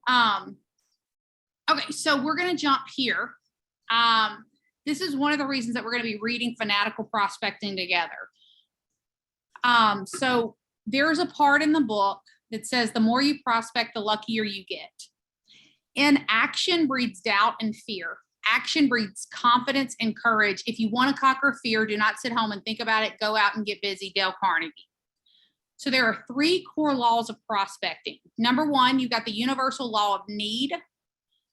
Okay, so we're going to jump here. This is one of the reasons that we're going to be reading Fanatical Prospecting together. So there's a part in the book that says the more you prospect, the luckier you get. Inaction breeds doubt and fear. Action breeds confidence and courage. If you want to conquer fear, do not sit home and think about it. Go out and get busy. Dale Carnegie. So there are 3 core laws of prospecting. Number 1, you've got the universal law of need.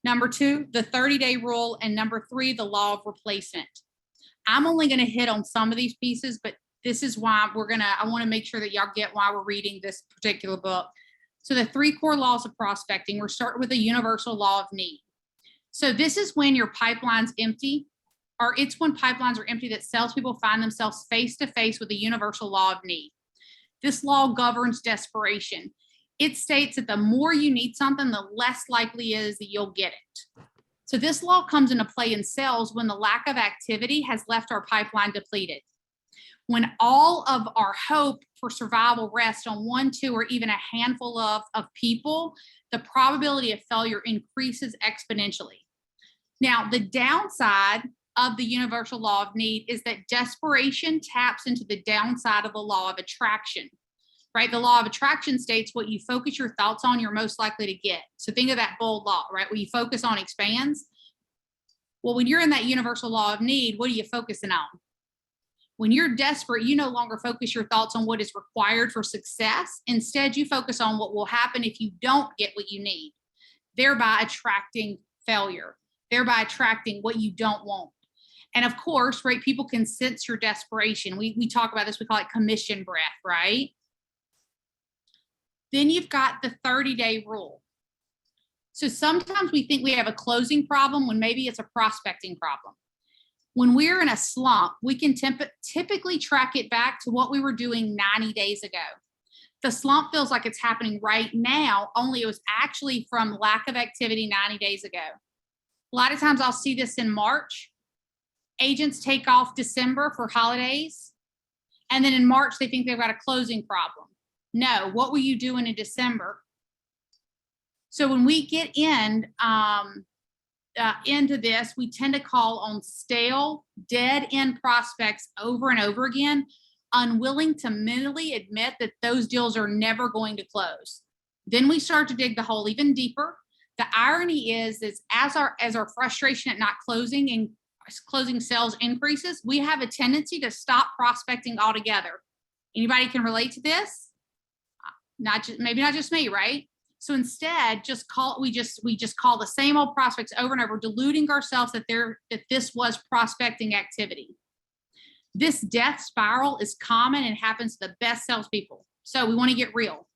Number 2, the 30-day rule. And number 3, the law of replacement. I'm only going to hit on some of these pieces, but this is why I want to make sure that y'all get why we're reading this particular book. So the 3 core laws of prospecting, we're starting with the universal law of need. So this is when your pipeline's empty, or it's when pipelines are empty that salespeople find themselves face to face with the universal law of need. This law governs desperation. It states that the more you need something, the less likely it is that you'll get it. So this law comes into play in sales when the lack of activity has left our pipeline depleted. When all of our hope for survival rests on 1, 2, or even a handful of people, the probability of failure increases exponentially. Now, the downside of the universal law of need is that desperation taps into the downside of the law of attraction, right? The law of attraction states what you focus your thoughts on, you're most likely to get. So think of that bold law, right? What you focus on expands. Well, when you're in that universal law of need, what are you focusing on? When you're desperate, you no longer focus your thoughts on what is required for success. Instead, you focus on what will happen if you don't get what you need, thereby attracting failure, thereby attracting what you don't want. And of course, right, people can sense your desperation. We talk about this, we call it commission breath, right? Then you've got the 30-day rule. So sometimes we think we have a closing problem when maybe it's a prospecting problem. When we're in a slump, we can typically track it back to what we were doing 90 days ago. The slump feels like it's happening right now, only it was actually from lack of activity 90 days ago. A lot of times I'll see this in March. Agents take off December for holidays, and then in March they think they've got a closing problem. No, what were you doing in December? So when we get into this, we tend to call on stale, dead-end prospects over and over again, unwilling to mentally admit that those deals are never going to close. Then we start to dig the hole even deeper. The irony is as our frustration at not closing and closing sales increases, we have a tendency to stop prospecting altogether. Anybody can relate to this? Maybe not just me, right? So instead, we just call the same old prospects over and over, deluding ourselves that this was prospecting activity. This death spiral is common and happens to the best salespeople. So we want to get real.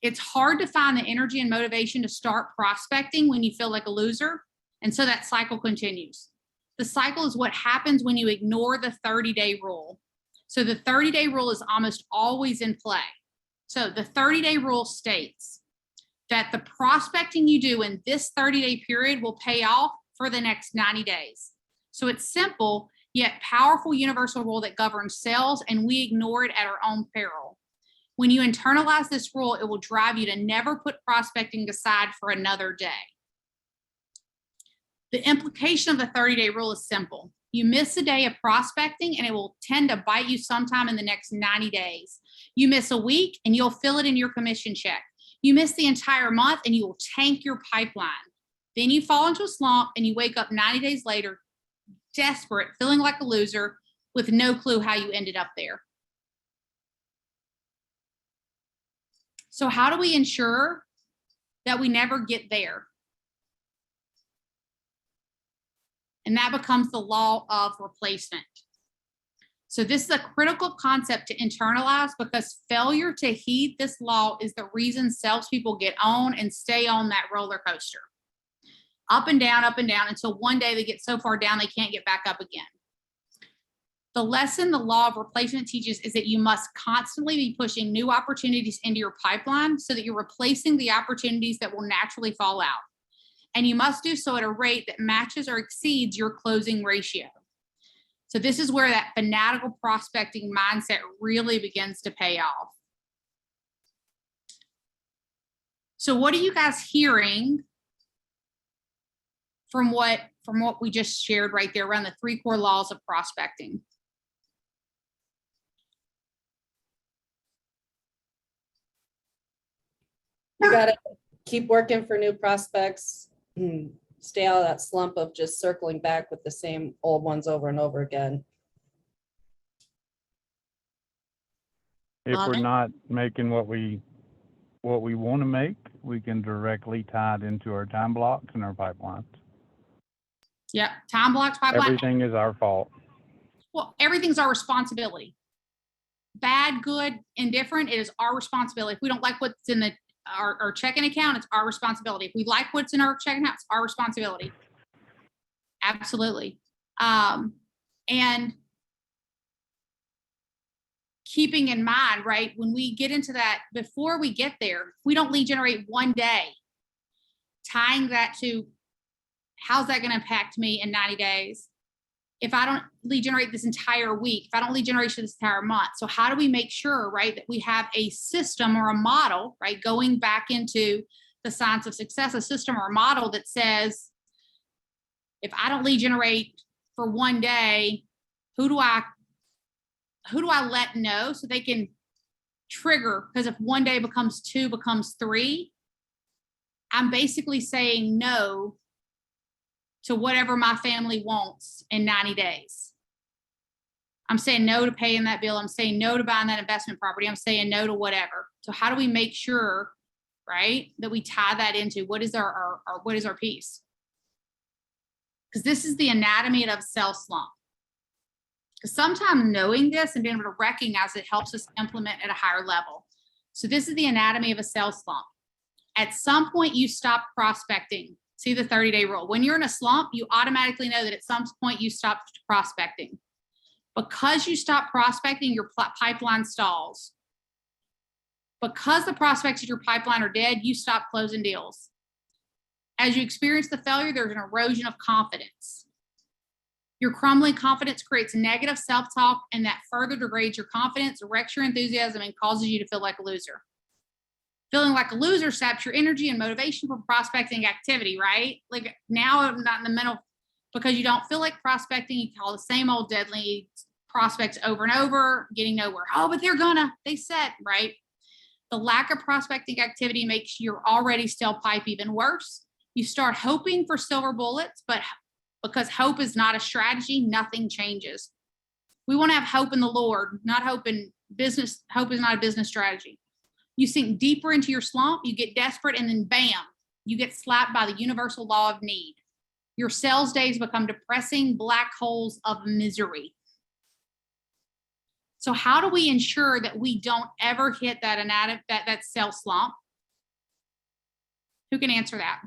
It's hard to find the energy and motivation to start prospecting when you feel like a loser, and so that cycle continues. The cycle is what happens when you ignore the 30-day rule. So the 30-day rule is almost always in play. So the 30-day rule states that the prospecting you do in this 30-day period will pay off for the next 90 days. So it's simple, yet powerful universal rule that governs sales, and we ignore it at our own peril. When you internalize this rule, it will drive you to never put prospecting aside for another day. The implication of the 30-day rule is simple. You miss a day of prospecting and it will tend to bite you sometime in the next 90 days. You miss a week and you'll feel it in your commission check. You miss the entire month and you will tank your pipeline. Then you fall into a slump and you wake up 90 days later, desperate, feeling like a loser, with no clue how you ended up there. So how do we ensure that we never get there? And that becomes the law of replacement. So this is a critical concept to internalize, because failure to heed this law is the reason salespeople get on and stay on that roller coaster. Up and down, until one day they get so far down they can't get back up again. The lesson the law of replacement teaches is that you must constantly be pushing new opportunities into your pipeline so that you're replacing the opportunities that will naturally fall out. And you must do so at a rate that matches or exceeds your closing ratio. So this is where that fanatical prospecting mindset really begins to pay off. So what are you guys hearing from what we just shared right there around the 3 core laws of prospecting. You got to keep working for new prospects. Stay out of that slump of just circling back with the same old ones over and over again. If Love we're it. not making what we want to make, we can directly tie it into our time blocks and our pipelines. Yep. Time blocks, pipeline. Everything is our fault. Well, everything's our responsibility. Bad, good, indifferent, it is our responsibility. If we don't like what's in our checking account, it's our responsibility. If we like what's in our checking account, it's our responsibility. Absolutely. And keeping in mind, right, when we get into that, before we get there, if we don't lead generate one day, tying that to how's that going to impact me in 90 days? If I don't lead generate this entire week, if I don't lead generation this entire month. So how do we make sure, right, that we have a system or a model, right, going back into the science of success, a system or a model that says, if I don't lead generate for one day, who do I let know so they can trigger? Because if one day becomes 2, becomes 3, I'm basically saying no to whatever my family wants in 90 days. I'm saying no to paying that bill. I'm saying no to buying that investment property. I'm saying no to whatever. So how do we make sure, right, that we tie that into what is our what is our piece? Because this is the anatomy of sales slump. Because sometimes knowing this and being able to recognize it helps us implement at a higher level. So this is the anatomy of a sales slump. At some point, you stop prospecting. See the 30-day rule. When you're in a slump, you automatically know that at some point you stop prospecting. Because you stop prospecting, your pipeline stalls. Because the prospects in your pipeline are dead, you stop closing deals. As you experience the failure, there's an erosion of confidence. Your crumbling confidence creates negative self-talk, and that further degrades your confidence, wrecks your enthusiasm, and causes you to feel like a loser. Feeling like a loser saps your energy and motivation for prospecting activity, right? Like now I'm not in the middle because you don't feel like prospecting. You call the same old deadly prospects over and over, getting nowhere. Oh, but they said, right? The lack of prospecting activity makes your already stale pipe even worse. You start hoping for silver bullets, but because hope is not a strategy, nothing changes. We want to have hope in the Lord, not hope in business. Hope is not a business strategy. You sink deeper into your slump, you get desperate, and then bam, you get slapped by the universal law of need. Your sales days become depressing black holes of misery. So how do we ensure that we don't ever hit that sales slump? Who can answer that?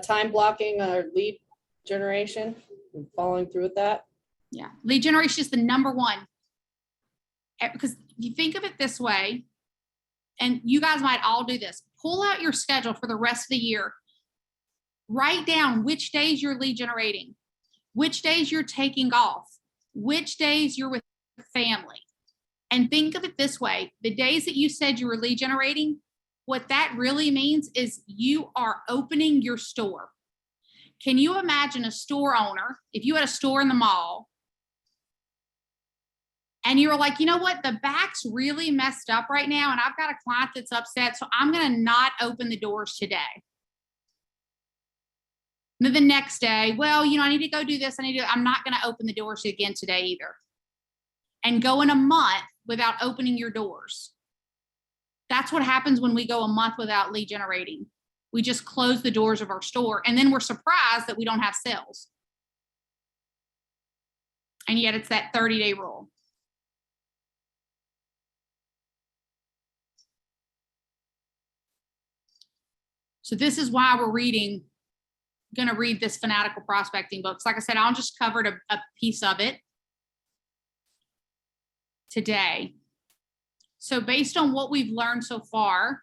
Time blocking or lead generation, and following through with that. Yeah, lead generation is the number one. Because if you think of it this way, and you guys might all do this, pull out your schedule for the rest of the year. Write down which days you're lead generating, which days you're taking off, which days you're with family. And think of it this way, the days that you said you were lead generating, what that really means is you are opening your store. Can you imagine a store owner, if you had a store in the mall and you were like, you know what, the back's really messed up right now and I've got a client that's upset, so I'm going to not open the doors today. And then the next day, well, I need to go do this. I'm not going to open the doors again today either. And go in a month without opening your doors. That's what happens when we go a month without lead generating. We just close the doors of our store and then we're surprised that we don't have sales. And yet it's that 30-day rule. So this is why we're going to read this Fanatical prospecting book. So like I said, I'll just covered a piece of it today. So based on what we've learned so far,